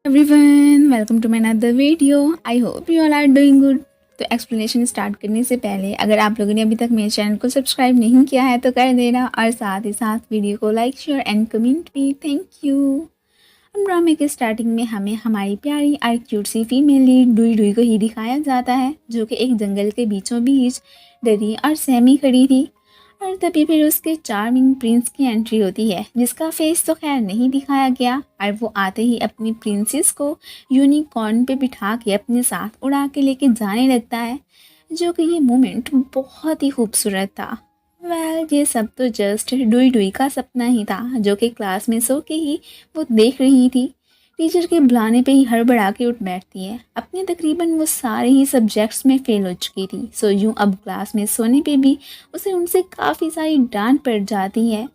Everyone, welcome to my another video. I hope you all are doing good. तो explanation start करने से पहले अगर आप लोगों ने अभी तक मेरे चैनल को सब्सक्राइब नहीं किया है तो कर देना, और साथ ही साथ वीडियो को लाइक शेयर एंड कमेंट भी। Thank you. हम ड्रामे के स्टार्टिंग में हमें हमारी प्यारी और क्यूट सी फीमेल लीड डुई डुई को ही दिखाया जाता है, जो कि एक जंगल के बीचों बीच डरी और सहमी खड़ी थी। और तभी फिर उसके चार्मिंग प्रिंस की एंट्री होती है, जिसका फेस तो खैर नहीं दिखाया गया, और वो आते ही अपनी प्रिंसेस को यूनिकॉर्न पे बिठा के अपने साथ उड़ा के लेके जाने लगता है, जो कि ये मोमेंट बहुत ही खूबसूरत था। ये सब तो जस्ट डुई डुई का सपना ही था, जो कि क्लास में सो के ही वो देख रही थी। टीचर के बुलाने पे ही हड़बड़ा के उठ बैठती है। अपने तकरीबन वो सारे ही सब्जेक्ट्स में फेल हो चुकी थी, सो यूं अब क्लास में सोने पे भी उसे उनसे काफ़ी सारी डांट पड़ जाती है।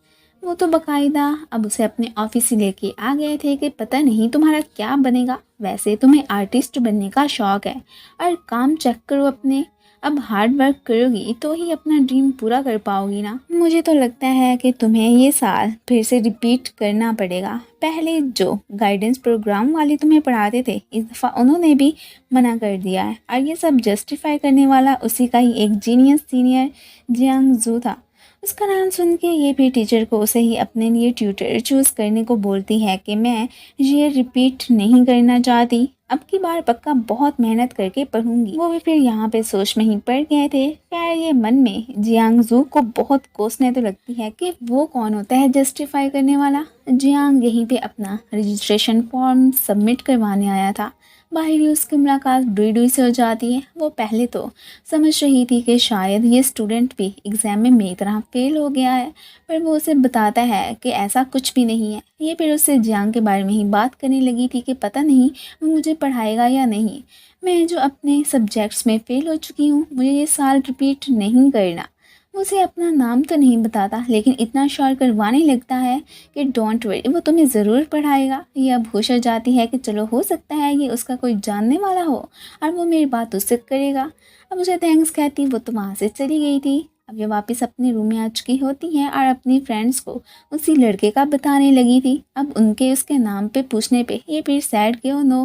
वो तो बकायदा अब उसे अपने ऑफिस ही लेके आ गए थे कि पता नहीं तुम्हारा क्या बनेगा, वैसे तुम्हें आर्टिस्ट बनने का शौक है और काम चेक करो अपने, अब हार्ड वर्क करोगी तो ही अपना ड्रीम पूरा कर पाओगी ना। मुझे तो लगता है कि तुम्हें ये साल फिर से रिपीट करना पड़ेगा। पहले जो गाइडेंस प्रोग्राम वाले तुम्हें पढ़ाते थे, इस दफ़ा उन्होंने भी मना कर दिया है, और ये सब जस्टिफाई करने वाला उसी का ही एक जीनियस सीनियर जियांग जू था। उसका नाम सुन के ये भी टीचर को उसे ही अपने लिए ट्यूटर चूज़ करने को बोलती है कि मैं ये रिपीट नहीं करना चाहती, अब की बार पक्का बहुत मेहनत करके पढ़ूंगी। वो भी फिर यहाँ पे सोच में ही पड़ गए थे। खैर ये मन में जियांग जू को बहुत कोसने तो लगती है कि वो कौन होता है जस्टिफाई करने वाला। जियांग यहीं पे अपना रजिस्ट्रेशन फॉर्म सबमिट करवाने आया था। बाहर ही उसकी मुलाकात डुई डुई से हो जाती है। वो पहले तो समझ रही थी कि शायद ये स्टूडेंट भी एग्ज़ाम में मेरी तरह फेल हो गया है, पर वो उसे बताता है कि ऐसा कुछ भी नहीं है। ये फिर उससे जियांग के बारे में ही बात करने लगी थी कि पता नहीं वो मुझे पढ़ाएगा या नहीं। मैं जो अपने सब्जेक्ट्स में फ़ेल हो चुकी हूँ, मुझे ये साल रिपीट नहीं करना। उसे अपना नाम तो नहीं बताता, लेकिन इतना श्योर करवाने लगता है कि डोंट वरी, वो तुम्हें ज़रूर पढ़ाएगा। ये अब होश हो जाती है कि चलो हो सकता है ये उसका कोई जानने वाला हो और वो मेरी बात उससे करेगा। अब उसे थैंक्स कहती वो तो वहाँ से चली गई थी। अब ये वापस अपने रूम में आ चुकी होती हैं और अपनी फ्रेंड्स को उसी लड़के का बताने लगी थी। अब उनके उसके नाम पे पूछने पे ये फिर सैड क्यों नो,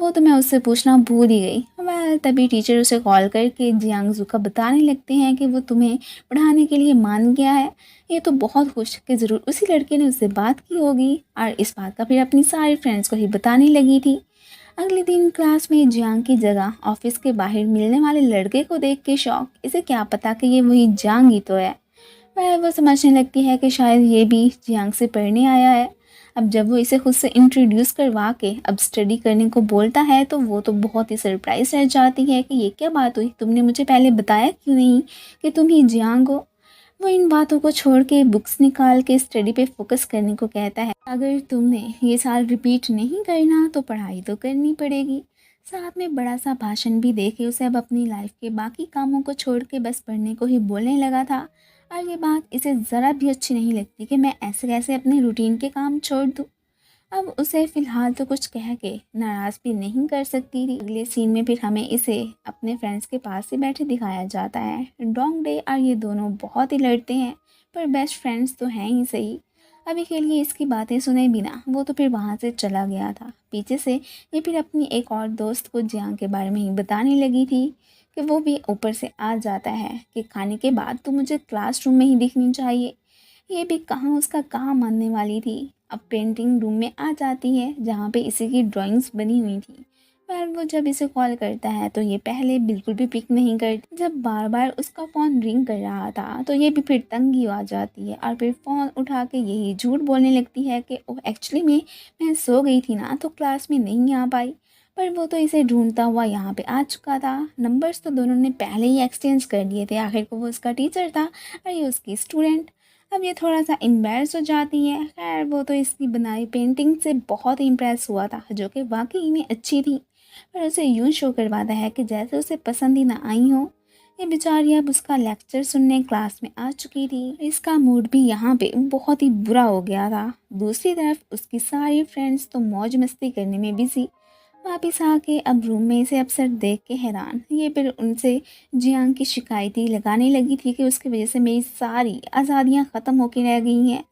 वो तो मैं उससे पूछना भूल ही गई। तभी टीचर उसे कॉल करके जियांगजू का बताने लगते हैं कि वो तुम्हें पढ़ाने के लिए मान गया है। ये तो बहुत खुश कि ज़रूर उसी लड़के ने उससे बात की होगी, और इस बात का फिर अपनी सारी फ्रेंड्स को ही बताने लगी थी। अगले दिन क्लास में जियांग की जगह ऑफिस के बाहर मिलने वाले लड़के को देख के शौक, इसे क्या पता कि ये वही जियांग ही तो है। वह वो समझने लगती है कि शायद ये भी जियांग से पढ़ने आया है। अब जब वो इसे खुद से इंट्रोड्यूस करवा के अब स्टडी करने को बोलता है, तो वो तो बहुत ही सरप्राइज रह जाती है कि ये क्या बात हुई, तुमने मुझे पहले बताया क्यों नहीं कि तुम ही जियांग हो। वो इन बातों को छोड़ के बुक्स निकाल के स्टडी पे फोकस करने को कहता है। अगर तुमने ये साल रिपीट नहीं करना तो पढ़ाई तो करनी पड़ेगी। साथ में बड़ा सा भाषण भी दे के उसे अब अपनी लाइफ के बाकी कामों को छोड़ के बस पढ़ने को ही बोलने लगा था। और ये बात इसे ज़रा भी अच्छी नहीं लगती कि मैं ऐसे कैसे अपने रूटीन के काम छोड़ दूँ। अब उसे फ़िलहाल तो कुछ कह के नाराज़ भी नहीं कर सकती थी। अगले सीन में फिर हमें इसे अपने फ्रेंड्स के पास से बैठे दिखाया जाता है। डोंग डे और ये दोनों बहुत ही लड़ते हैं, पर बेस्ट फ्रेंड्स तो हैं ही सही। अभी के लिए इसकी बातें सुने बिना वो तो फिर वहाँ से चला गया था। पीछे से ये फिर अपनी एक और दोस्त को जियांग के बारे में ही बताने लगी थी कि वो भी ऊपर से आ जाता है कि खाने के बाद तो मुझे क्लासरूम में ही दिखनी चाहिए। ये भी कहाँ उसका कहाँ मानने वाली थी। अब पेंटिंग रूम में आ जाती है, जहाँ पे इसी की ड्राइंग्स बनी हुई थी। पर वो जब इसे कॉल करता है तो ये पहले बिल्कुल भी पिक नहीं करती। जब बार बार उसका फ़ोन रिंग कर रहा था तो ये भी फिर तंगी आ जाती है, और फिर फ़ोन उठा के यही झूठ बोलने लगती है कि ओह एक्चुअली में मैं सो गई थी ना, तो क्लास में नहीं आ पाई। पर वो तो इसे ढूंढता हुआ यहाँ पे आ चुका था। नंबर्स तो दोनों ने पहले ही एक्सचेंज कर लिए थे, आखिर को वो उसका टीचर था और ये उसकी स्टूडेंट। अब ये थोड़ा सा एम्बैरस हो जाती है। खैर वो तो इसकी बनाई पेंटिंग से बहुत ही इम्प्रेस हुआ था, जो कि वाकई में अच्छी थी, पर उसे यूं शो करवाता है कि जैसे उसे पसंद ही ना आई हो। ये बेचारी अब उसका लेक्चर सुनने क्लास में आ चुकी थी। इसका मूड भी यहाँ पे बहुत ही बुरा हो गया था। दूसरी तरफ उसकी सारी फ्रेंड्स तो मौज मस्ती करने में बिजी। वापिस आके अब रूम में इसे अफसर देख के हैरान, ये फिर उनसे जियांग की शिकायत ही लगाने लगी थी कि उसकी वजह से मेरी सारी आज़ादियाँ ख़त्म होके रह गई हैं।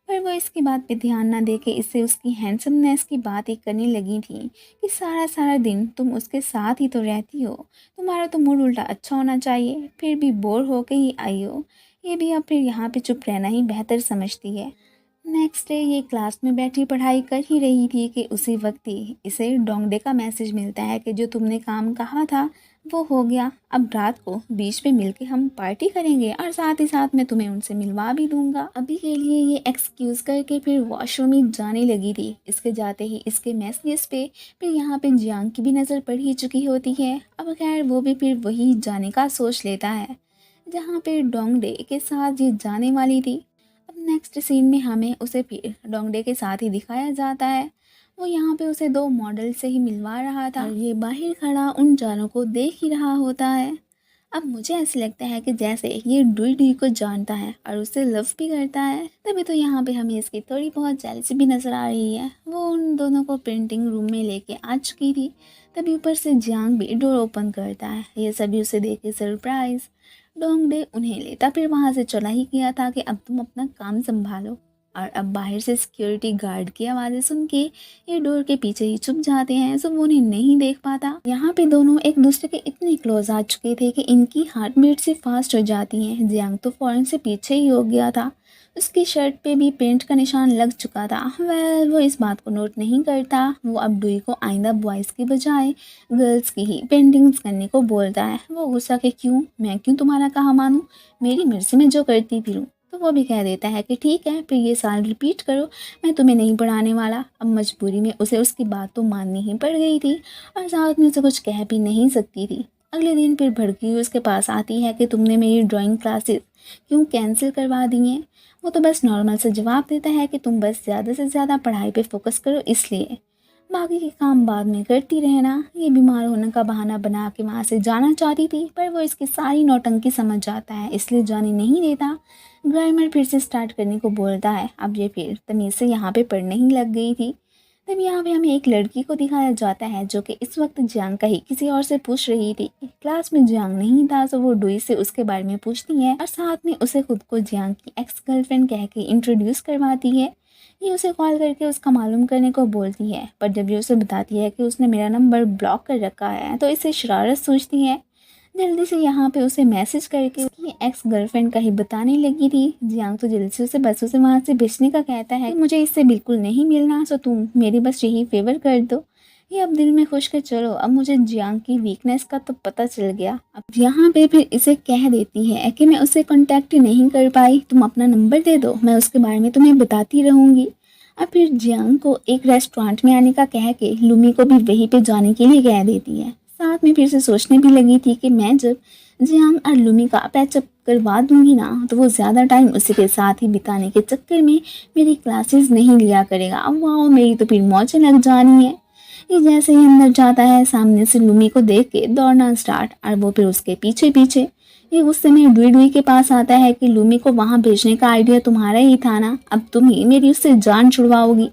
पर वो इसकी बात पे ध्यान ना दे के इससे उसकी हैंडसमनेस की बात ही करने लगी थी कि सारा सारा दिन तुम उसके साथ ही तो रहती हो, तुम्हारा तो मूड उल्टा अच्छा होना चाहिए, फिर भी बोर होके ही आई हो। ये भी अब फिर यहाँ पे चुप रहना ही बेहतर समझती है। नेक्स्ट डे ये क्लास में बैठी पढ़ाई कर ही रही थी कि उसी वक्त ही इसे डोंगडे का मैसेज मिलता है कि जो तुमने काम कहा था वो हो गया, अब रात को बीच पे मिलके हम पार्टी करेंगे और साथ ही साथ मैं तुम्हें उनसे मिलवा भी दूंगा। अभी के लिए ये एक्सक्यूज़ करके फिर वॉशरूम में जाने लगी थी। इसके जाते ही इसके मैसेज पे फिर यहाँ पे जियांग की भी नज़र पड़ ही चुकी होती है। अब खैर वो भी फिर वही जाने का सोच लेता है जहाँ पे डोंगडे के साथ ये जाने वाली थी। अब नेक्स्ट सीन में हमें उसे फिर डोंगडे के साथ ही दिखाया जाता है। वो यहाँ पे उसे दो मॉडल से ही मिलवा रहा था और ये बाहर खड़ा उन चारों को देख ही रहा होता है। अब मुझे ऐसा लगता है कि जैसे ये डुई डुई को जानता है और उससे लव भी करता है, तभी तो यहाँ पे हमें इसकी थोड़ी बहुत जेलसी भी नज़र आ रही है। वो उन दोनों को प्रिंटिंग रूम में लेके आ चुकी थी। तभी ऊपर से जियांग भी डोर ओपन करता है। ये सभी उसे देख के सरप्राइज। डोंगडे उन्हें लेता फिर वहाँ से चला ही गया था कि अब तुम अपना काम संभालो। और अब बाहर से सिक्योरिटी गार्ड की आवाज़ें सुन के ये डोर के पीछे ही छुप जाते हैं, सो वो उन्हें नहीं देख पाता। यहाँ पे दोनों एक दूसरे के इतने क्लोज आ चुके थे कि इनकी हार्ट बीट से फास्ट हो जाती हैं। जियांग तो फौरन से पीछे ही हो गया था। उसकी शर्ट पे भी पेंट का निशान लग चुका था। वो इस बात को नोट नहीं करता। वो अब डुई को आइंदा बॉयज़ की बजाय गर्ल्स की ही पेंटिंग्स करने को बोलता है। वो गुस्सा के मैं क्यों तुम्हारा कहा मानूं, मेरी मर्जी में जो करती फिरूं। तो वो भी कह देता है कि ठीक है, फिर ये साल रिपीट करो, मैं तुम्हें नहीं पढ़ाने वाला। अब मजबूरी में उसे उसकी बात तो माननी ही पड़ गई थी और साथ में उसे कुछ कह भी नहीं सकती थी। अगले दिन फिर भड़की हुई उसके पास आती है कि तुमने मेरी ड्राइंग क्लासेस क्यों कैंसिल करवा दी हैं। वो तो बस नॉर्मल से जवाब देता है कि तुम बस ज़्यादा से ज़्यादा पढ़ाई पे फोकस करो, इसलिए बाकी के काम बाद में करती रहना। ये बीमार होने का बहाना बना के वहाँ से जाना चाहती थी, पर वो इसकी सारी नौटंकी समझ जाता है, इसलिए जाने नहीं देता। ग्रामर फिर से स्टार्ट करने को बोलता है। अब ये फिर तमीज़ से यहाँ पे पढ़ने ही लग गई थी। तब यहाँ पे हमें एक लड़की को दिखाया जाता है जो कि इस वक्त जियांग का ही किसी और से पूछ रही थी। क्लास में जियांग नहीं था, तो वो डुई से उसके बारे में पूछती है और साथ में उसे खुद को जियांग की एक्स गर्लफ्रेंड कह के इंट्रोड्यूस करवाती है। ये उसे कॉल करके उसका मालूम करने को बोलती है, पर जब ये उसे बताती है कि उसने मेरा नंबर ब्लॉक कर रखा है, तो इसे शरारत सूझती है। जल्दी से यहाँ पे उसे मैसेज करके उसकी एक्स गर्लफ्रेंड का ही बताने लगी थी। जियांग तो जल्दी से उसे बस उसे वहाँ से भेजने का कहता है कि मुझे इससे बिल्कुल नहीं मिलना, सो तुम मेरी बस यही फेवर कर दो। ये अब दिल में खुश के चलो, अब मुझे जियांग की वीकनेस का तो पता चल गया। अब यहाँ पे फिर इसे कह देती है कि मैं उसे कांटेक्ट नहीं कर पाई, तुम अपना नंबर दे दो, मैं उसके बारे में तुम्हें बताती रहूँगी। अब फिर जियांग को एक रेस्टोरेंट में आने का कह के लूमी को भी वहीं पे जाने के लिए कह देती है। साथ में फिर से सोचने भी लगी थी कि मैं जब जियांग और लूमी का पैचअप करवा दूंगी ना, तो वो ज़्यादा टाइम उसी के साथ ही बिताने के चक्कर में मेरी क्लासेस नहीं लिया करेगा। अब वाह, मेरी तो फिर मौजें लग जानी है। ये जैसे ही अंदर जाता है, सामने से लूमी को देख के दौड़ना स्टार्ट, और वो फिर उसके पीछे पीछे। ये गुस्से में डुई डुई के पास आता है कि लूमी को वहाँ भेजने का आइडिया तुम्हारा ही था ना, अब तुम ही मेरी उससे जान छुड़वाओगी,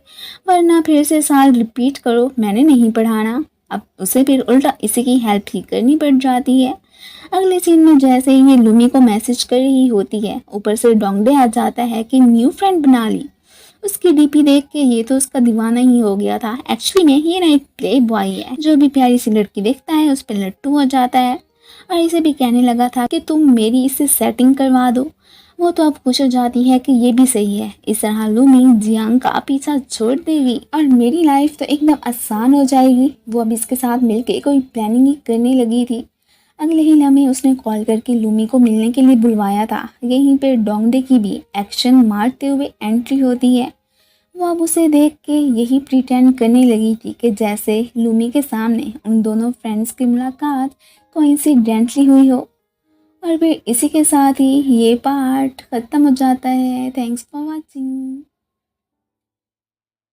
वरना फिर से साल रिपीट करो, मैंने नहीं पढ़ाना। अब उसे फिर उल्टा इसी की हेल्प ही करनी पड़ जाती है। अगले सीन में जैसे ही ये लूमी को मैसेज कर रही होती है, ऊपर से डोंगडे आ जाता है कि न्यू फ्रेंड बना ली। उसकी डीपी देख के ये तो उसका दीवाना ही हो गया था। एक्चुअली में ये ना एक प्ले बॉय है, जो भी प्यारी सी लड़की देखता है उस पर लट्टू हो जाता है। और इसे भी कहने लगा था कि तुम मेरी इससे सेटिंग करवा दो। वो तो अब खुश हो जाती है कि ये भी सही है, इस तरह लूमी जियांग का पीछा छोड़ देगी और मेरी लाइफ तो एकदम आसान हो जाएगी। वो अब इसके साथ मिलके कोई प्लानिंग ही करने लगी थी। अगले ही लम्हे उसने कॉल करके लूमी को मिलने के लिए बुलवाया था। यहीं पे डोंगडे की भी एक्शन मारते हुए एंट्री होती है। वो अब उसे देख के यही प्रिटेंड करने लगी थी कि जैसे लूमी के सामने उन दोनों फ्रेंड्स की मुलाकात कोइंसिडेंटली हुई हो। और फिर इसी के साथ ही ये पार्ट ख़त्म हो जाता है। Thanks for watching.